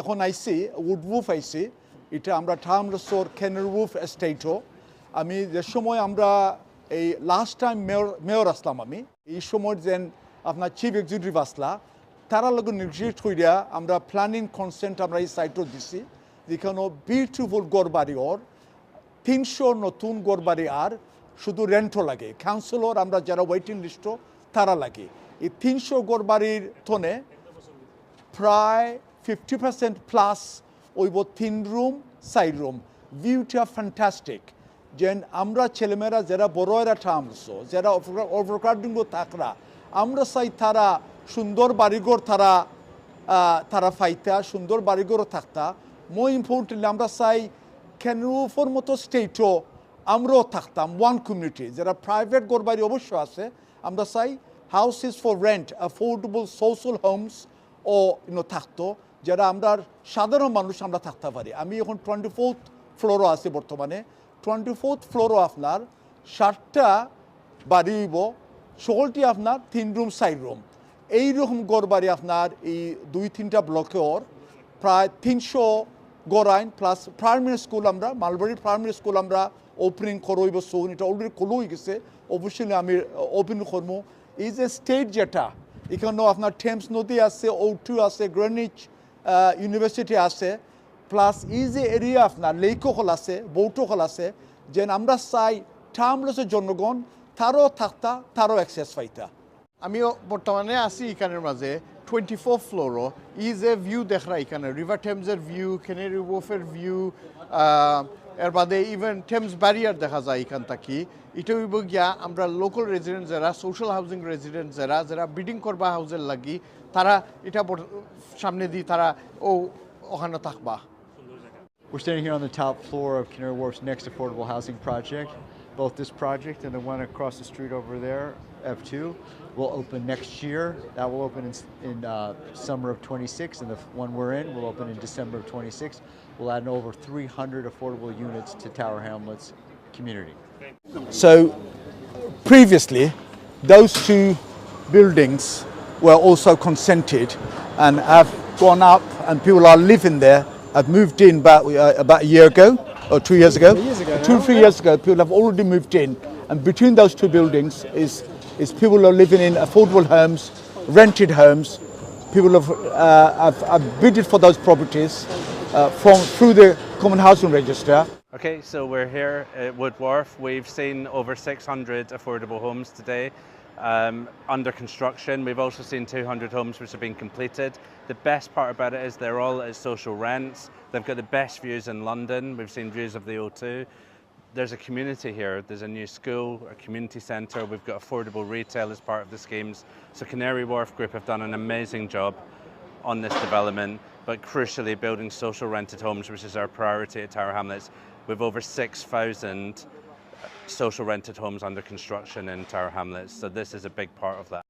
এখন আইসি উডউফ আইসি এটা আমরা ঠামরসোর কেনারউফ এস্টেটও আমি যে সময় আমরা এই লাস্ট টাইম মেয়র আসলাম আমি এই সময় যেন আপনার চিফ এক্সিকিউটিভ আসলা তারা লগে নির্দিষ্ট কইরা আমরা প্ল্যানিং কনসেন্ট আমরা এই সাইটও দিছি যেখানে বিউটিফুল গড়বাড়ি ওর 300 নতুন গড়বাড়ি আর শুধু রেন্টও লাগে কাউন্সিলর আমরা যারা ওয়েটিং লিস্টও তারা লাগে এই 300 গড়বাড়ির থনে প্রায় 50% প্লাস ওইব 3 রুম 4 রুম ভিউটা ফ্যান্টাস্টিক যেন আমরা ছেলেমেয়েরা যারা বড়রা ঠামছো যারা ওভারক্রাউডিংও থাকরা আমরা চাই তারা সুন্দর বাড়িঘর তারা ফাইতা সুন্দর বাড়িঘরও থাকতা মোর ইম্পর্টেন্টলি আমরা চাই কেনারউফের মতো স্টেটও আমরাও থাকতাম ওয়ান কমিউনিটি যারা প্রাইভেট ঘর বাড়ি অবশ্য আছে আমরা চাই houses for rent affordable social homes ও থাকতো যারা আমরা সাধারণ মানুষ আমরা থাকতে পারি আমি এখন 24th ফ্লোরও আছি বর্তমানে 24th ফ্লোরও আপনার 60টা বাড়ি হইব সকলটি আপনার 3 রুম 4 রুম এইরকম গড় বাড়ি আপনার এই 2-3টা ব্লকের প্রায় 300 গড় আইন প্লাস প্রাইমারি স্কুল আমরা মালবাড়ি প্রাইমারি স্কুল আমরা ওপেনিং করব সোন এটা অলরেডি খোলা হয়ে গেছে অবশ্যই আমি ওপেন করবো এই যে স্টেট যেটা এখানেও আপনার টেমস নদী আছে O2 আছে গ্রেনিচ ইউনিভার্সিটি আছে প্লাস এই যে এরিয়া আপনার লেকও হল আছে বৌটো হল আছে যেন আমরা চাই ঠামলসের জনগণ তারও থাকতা তারও অ্যাক্সেস পাইতা আমিও বর্তমানে আছি এখানের মাঝে 24 ফ্লোরও ই যে ভিউ দেখরা এখানে রিভার টেমসের ভিউ কেনারি ওয়ফের ভিউ এর বাদে ইভেন টেমস ব্যারিয়ার দেখা যায় এখান থাকি এটা হইব গিয়া আমরা লোকাল রেজিডেন্ট যারা সোশ্যাল হাউজিং রেজিডেন্ট যারা বিল্ডিং করবা হাউজের লাগি তারা এটা সামনে দিয়ে তারা ওখানে থাকবা We're standing here on the top floor of Canary Wharf's next affordable housing project. Both this project and the one across the street over there, F2, will open next year. That will open in summer of 26, and the one we're in will open in December of 26. We'll add over 300 affordable units to Tower Hamlets community. So previously those two buildings were also consented and have gone up and people are living there. I've moved in about a year ago or 2 years ago. 3 years ago, people have already moved in, and between those two buildings is people are living in affordable homes, rented homes. People have bidded for those properties through the Common Housing Register. Okay, so we're here at Wood Wharf. We've seen over 600 affordable homes today. Under construction. We've also seen 200 homes which have been completed. The best part about it is they're all at social rents. They've got the best views in London. We've seen views of the O2. There's a community here. There's a new school, a community centre. We've got affordable retail as part of the schemes. So Canary Wharf Group have done an amazing job on this development, but crucially building social rented homes, which is our priority at Tower Hamlets. We've over 6,000 social rented homes under construction in Tower Hamlets, so this is a big part of that.